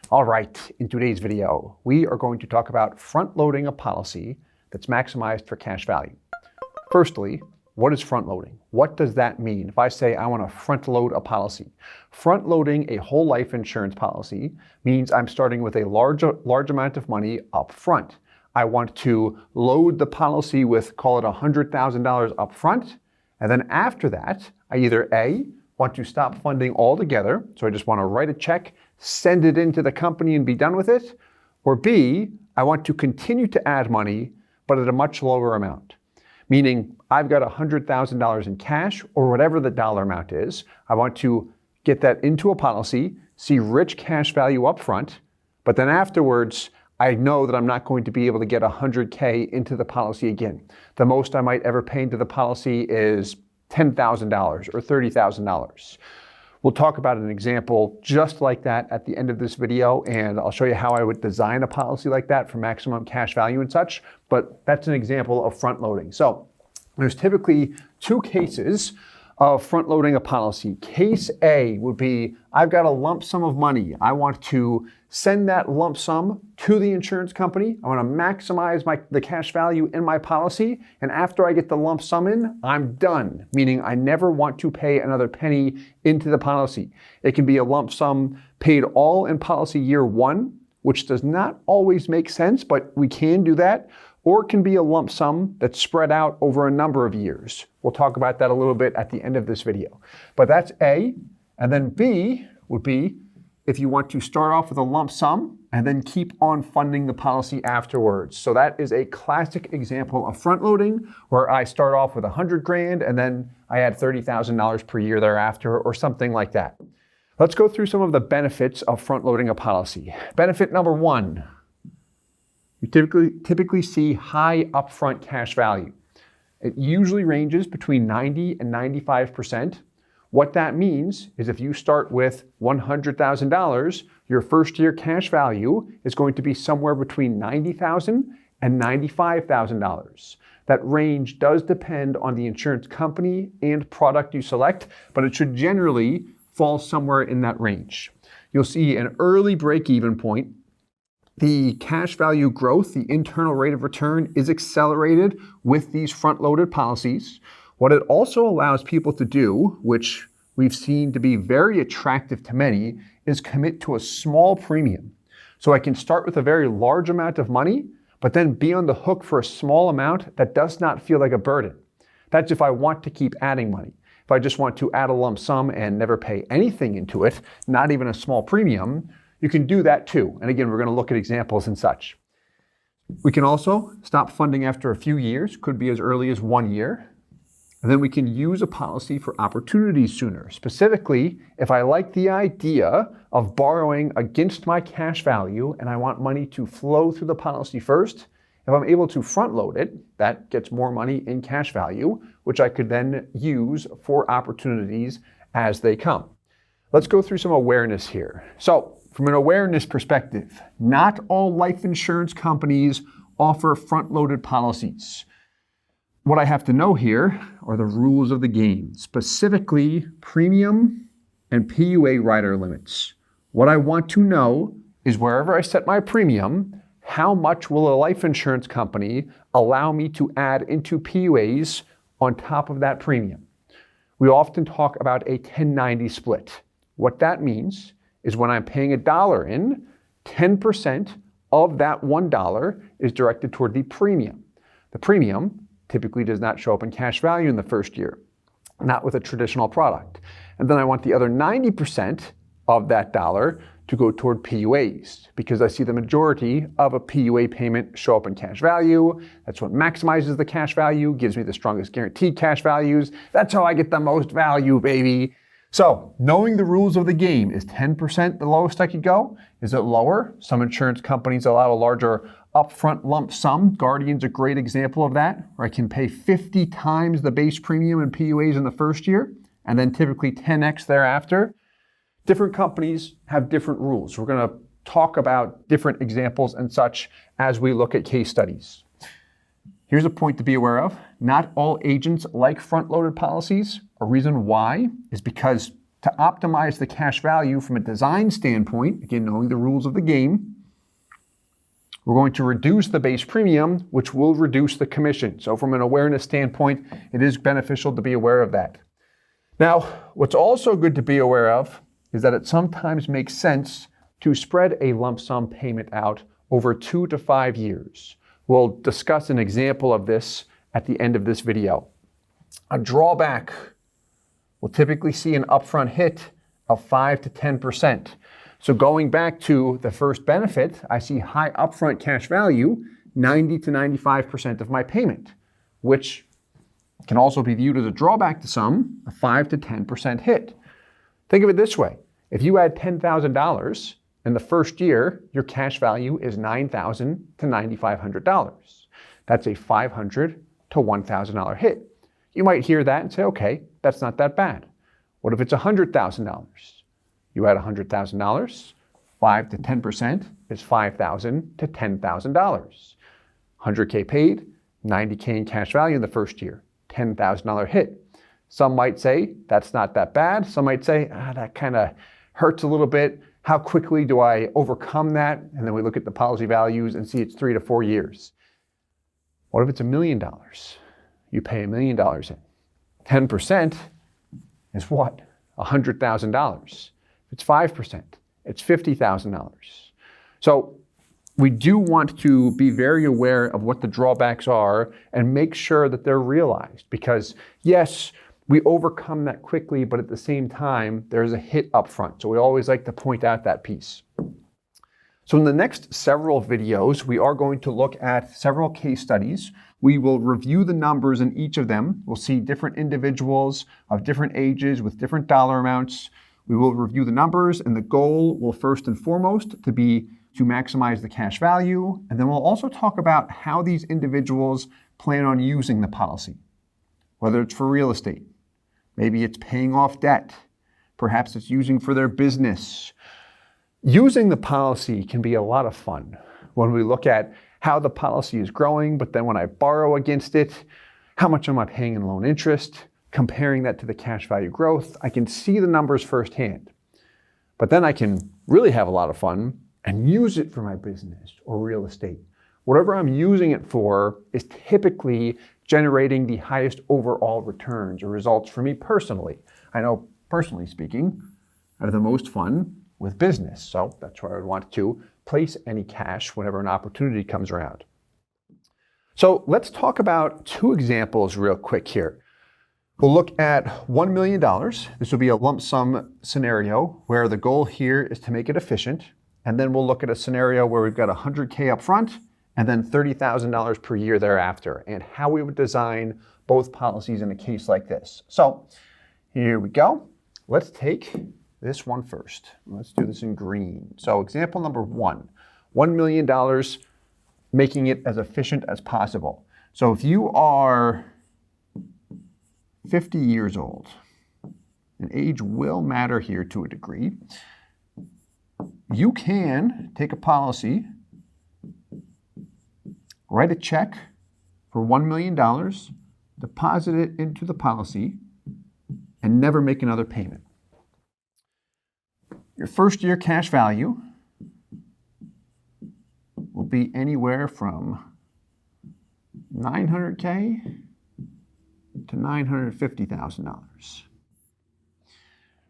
All right, in today's video, we are going to talk about front-loading a policy that's maximized for cash value. Firstly, what is front-loading? What does that mean? If I say I want to front-load a policy, front-loading a whole life insurance policy means I'm starting with a large amount of money up front. I want to load the policy with, call it $100,000 up front, and then after that, I either A, want to stop funding altogether, so I just want to write a check, send it into the company and be done with it, or B, I want to continue to add money, but at a much lower amount. Meaning, I've got $100,000 in cash, or whatever the dollar amount is. I want to get that into a policy, see rich cash value up front, but then afterwards, I know that I'm not going to be able to get $100K into the policy again. The most I might ever pay into the policy is $10,000 or $30,000. We'll talk about an example just like that at the end of this video, and I'll show you how I would design a policy like that for maximum cash value and such, but that's an example of front loading. So there's typically two cases of front loading a policy. Case A would be, I've got a lump sum of money. I want to send that lump sum to the insurance company. I want to maximize the cash value in my policy. And after I get the lump sum in, I'm done. Meaning I never want to pay another penny into the policy. It can be a lump sum paid all in policy year one, which does not always make sense, but we can do that. Or it can be a lump sum that's spread out over a number of years. We'll talk about that a little bit at the end of this video. But that's A. And then B would be if you want to start off with a lump sum and then keep on funding the policy afterwards. So that is a classic example of front loading, where I start off with $100,000 and then I add $30,000 per year thereafter, or something like that. Let's go through some of the benefits of front loading a policy. Benefit number one, you typically see high upfront cash value. It usually ranges between 90 and 95%. What that means is if you start with $100,000, your first year cash value is going to be somewhere between $90,000 and $95,000. That range does depend on the insurance company and product you select, but it should generally fall somewhere in that range. You'll see an early break-even point. The cash value growth, the internal rate of return, is accelerated with these front-loaded policies. What it also allows people to do, which we've seen to be very attractive to many, is commit to a small premium. So I can start with a very large amount of money, but then be on the hook for a small amount that does not feel like a burden. That's if I want to keep adding money. If I just want to add a lump sum and never pay anything into it, not even a small premium, you can do that too. And again, we're going to look at examples and such. We can also stop funding after a few years, could be as early as 1 year. And then we can use a policy for opportunities sooner. Specifically, if I like the idea of borrowing against my cash value and I want money to flow through the policy first, if I'm able to front load it, that gets more money in cash value, which I could then use for opportunities as they come. Let's go through some awareness here. So, from an awareness perspective, not all life insurance companies offer front-loaded policies. What I have to know here are the rules of the game, specifically premium and PUA rider limits. What I want to know is wherever I set my premium, how much will a life insurance company allow me to add into PUAs on top of that premium? We often talk about a 10/90 split. What that means is when I'm paying $1 in, 10% of that $1 is directed toward the premium. The premium typically does not show up in cash value in the first year, not with a traditional product. And then I want the other 90% of that dollar to go toward PUAs, because I see the majority of a PUA payment show up in cash value. That's what maximizes the cash value, gives me the strongest guaranteed cash values. That's how I get the most value, baby. So, knowing the rules of the game, is 10% the lowest I could go? Is it lower? Some insurance companies allow a larger upfront lump sum. Guardian's a great example of that, where I can pay 50 times the base premium in PUAs in the first year, and then typically 10x thereafter. Different companies have different rules. We're going to talk about different examples and such as we look at case studies. Here's a point to be aware of. Not all agents like front-loaded policies. A reason why is because to optimize the cash value from a design standpoint, again, knowing the rules of the game, we're going to reduce the base premium, which will reduce the commission. So from an awareness standpoint, it is beneficial to be aware of that. Now, what's also good to be aware of is that it sometimes makes sense to spread a lump sum payment out over 2 to 5 years. We'll discuss an example of this at the end of this video. A drawback will typically see an upfront hit of 5 to 10%. So going back to the first benefit, I see high upfront cash value, 90 to 95% of my payment, which can also be viewed as a drawback to some, a 5 to 10% hit. Think of it this way. If you add $10,000 in the first year, your cash value is $9,000 to $9,500. That's a $500 to $1,000 hit. You might hear that and say, okay, that's not that bad. What if it's $100,000? You add $100,000, 5 to 10% is $5,000 to $10,000. 100K paid, 90K in cash value in the first year, $10,000 hit. Some might say that's not that bad. Some might say, that kind of hurts a little bit. How quickly do I overcome that? And then we look at the policy values and see it's 3 to 4 years. What if it's $1 million? You pay $1 million in. 10% is what? $100,000. If it's 5%, it's $50,000. So we do want to be very aware of what the drawbacks are and make sure that they're realized, because yes, we overcome that quickly, but at the same time, there's a hit up front. So we always like to point out that piece. So in the next several videos, we are going to look at several case studies. We will review the numbers in each of them. We'll see different individuals of different ages with different dollar amounts. We will review the numbers, and the goal will first and foremost be to maximize the cash value. And then we'll also talk about how these individuals plan on using the policy, whether it's for real estate, maybe it's paying off debt, perhaps it's using for their business. Using the policy can be a lot of fun when we look at how the policy is growing, but then when I borrow against it, how much am I paying in loan interest? Comparing that to the cash value growth, I can see the numbers firsthand. But then I can really have a lot of fun and use it for my business or real estate. Whatever I'm using it for is typically generating the highest overall returns or results for me personally. I know, personally speaking, I have the most fun with business. So that's where I would want to place any cash whenever an opportunity comes around. So let's talk about 2 examples real quick here. We'll look at $1 million. This will be a lump sum scenario where the goal here is to make it efficient. And then we'll look at a scenario where we've got $100K up front and then $30,000 per year thereafter, and how we would design both policies in a case like this. So here we go. Let's take this one first. Let's do this in green. So example number 1, $1 million, making it as efficient as possible. So if you are 50 years old, and age will matter here to a degree, you can take a policy, write a check for $1 million, deposit it into the policy, and never make another payment. Your first year cash value will be anywhere from $900K to $950,000.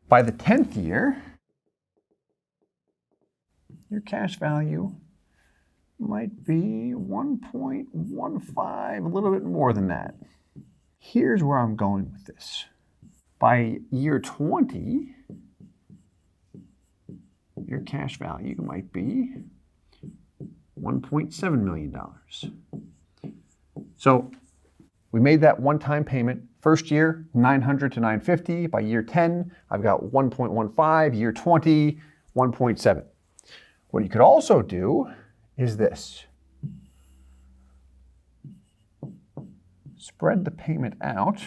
By the 10th year, your cash value might be 1.15, a little bit more than that. Here's where I'm going with this. By year 20, your cash value might be $1.7 million. So we made that one-time payment. First year, $900 to $950. By year 10, I've got 1.15. Year 20, 1.7. What you could also do is this. Spread the payment out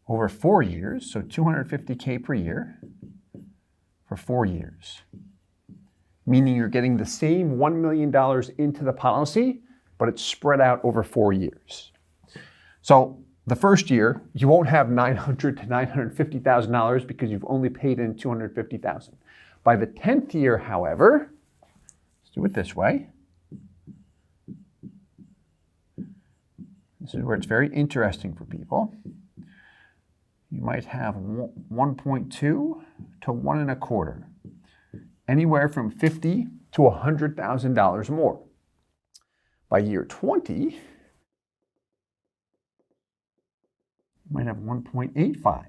over 4 years, so $250K per year for 4 years. Meaning you're getting the same $1 million into the policy, but it's spread out over 4 years. So The first year, you won't have $900,000 to $950,000 because you've only paid in $250,000. By the 10th year, however, let's do it this way. This is where it's very interesting for people. You might have 1.2 to 1.25, anywhere from $50,000 to $100,000 more. By year 20, you might have 1.85.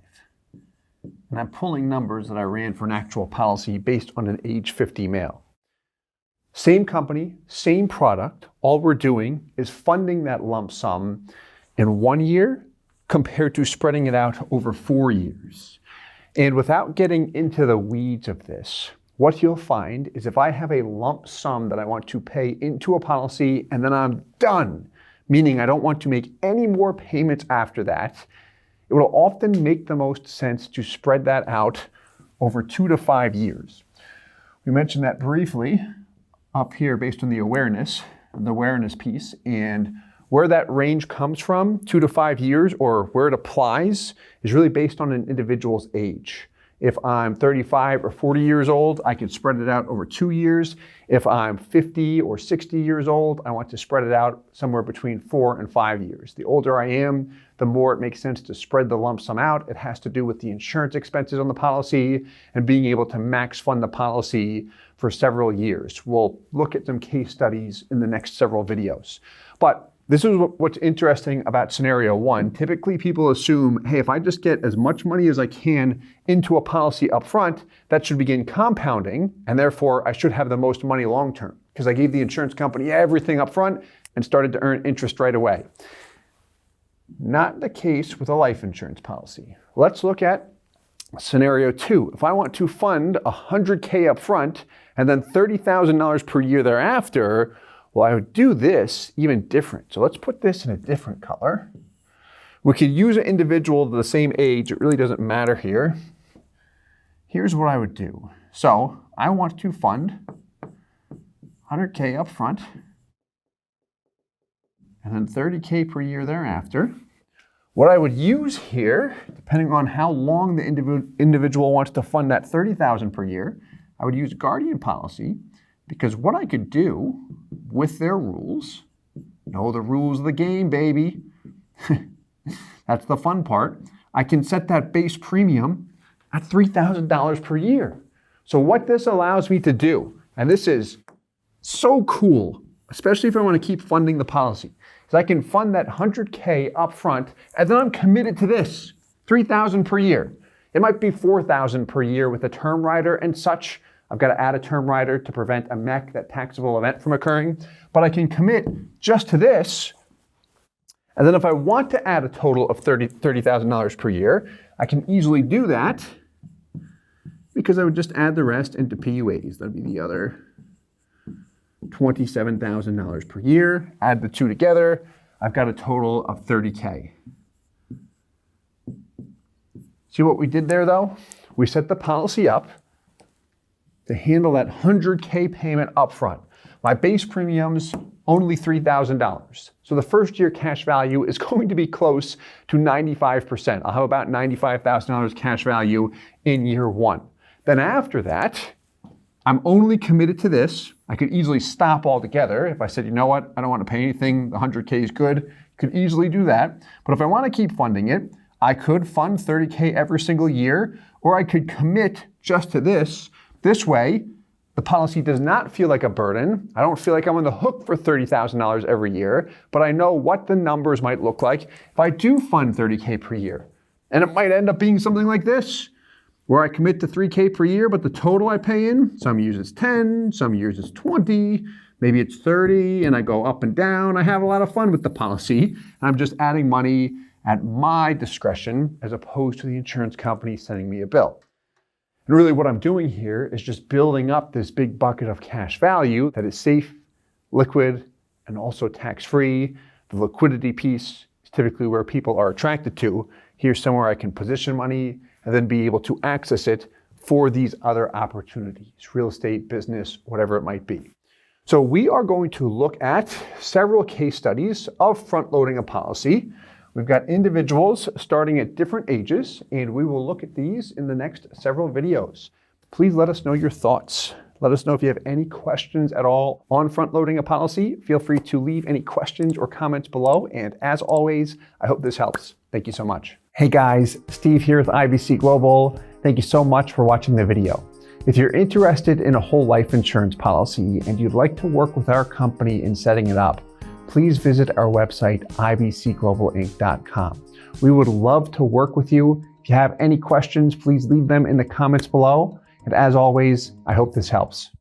And I'm pulling numbers that I ran for an actual policy based on an age 50 male. Same company, same product. All we're doing is funding that lump sum in 1 year compared to spreading it out over 4 years. And without getting into the weeds of this, what you'll find is if I have a lump sum that I want to pay into a policy and then I'm done, meaning I don't want to make any more payments after that, it will often make the most sense to spread that out over 2 to 5 years. We mentioned that briefly up here based on the awareness piece, and where that range comes from, 2 to 5 years, or where it applies, is really based on an individual's age. If I'm 35 or 40 years old, I can spread it out over 2 years. If I'm 50 or 60 years old, I want to spread it out somewhere between 4 and 5 years. The older I am, the more it makes sense to spread the lump sum out. It has to do with the insurance expenses on the policy and being able to max fund the policy for several years. We'll look at some case studies in the next several videos. But this is what's interesting about scenario 1. Typically people assume, hey, if I just get as much money as I can into a policy up front, that should begin compounding, and therefore I should have the most money long term because I gave the insurance company everything up front and started to earn interest right away. Not the case with a life insurance policy. Let's look at scenario 2. If I want to fund $100K up front and then $30,000 per year thereafter, well, I would do this even different. So let's put this in a different color. We could use an individual of the same age. It really doesn't matter here. Here's what I would do. So I want to fund $100K up front and then $30K per year thereafter. What I would use here, depending on how long the individual wants to fund that $30,000 per year, I would use a guardian policy, because what I could do with their rules, know the rules of the game, baby. That's the fun part. I can set that base premium at $3,000 per year. So what this allows me to do, and this is so cool, especially if I want to keep funding the policy, is I can fund that $100K up front, and then I'm committed to this, $3,000 per year. It might be $4,000 per year with a term rider and such. I've got to add a term rider to prevent a MEC, that taxable event, from occurring. But I can commit just to this. And then if I want to add a total of $30,000 per year, I can easily do that because I would just add the rest into PUAs. That'd be the other $27,000 per year. Add the two together. I've got a total of $30K. See what we did there, though? We set the policy up to handle that $100K payment up front. My base premium's only $3,000. So the first year cash value is going to be close to 95%. I'll have about $95,000 cash value in year 1. Then after that, I'm only committed to this. I could easily stop altogether. If I said, you know what, I don't want to pay anything, the $100K is good, could easily do that. But if I want to keep funding it, I could fund $30K every single year, or I could commit just to this. This way, the policy does not feel like a burden. I don't feel like I'm on the hook for $30,000 every year, but I know what the numbers might look like if I do fund $30K per year. And it might end up being something like this, where I commit to $3K per year, but the total I pay in, some years it's 10, some years it's 20, maybe it's 30, and I go up and down. I have a lot of fun with the policy. I'm just adding money at my discretion as opposed to the insurance company sending me a bill. And really what I'm doing here is just building up this big bucket of cash value that is safe, liquid, and also tax-free. The liquidity piece is typically where people are attracted to. Here's somewhere I can position money and then be able to access it for these other opportunities, real estate, business, whatever it might be. So we are going to look at several case studies of front-loading a policy. We've got individuals starting at different ages, and we will look at these in the next several videos. Please let us know your thoughts. Let us know if you have any questions at all on front-loading a policy. Feel free to leave any questions or comments below. And as always, I hope this helps. Thank you so much. Hey guys, Steve here with IBC Global. Thank you so much for watching the video. If you're interested in a whole life insurance policy and you'd like to work with our company in setting it up, please visit our website, ibcglobalinc.com. We would love to work with you. If you have any questions, please leave them in the comments below. And as always, I hope this helps.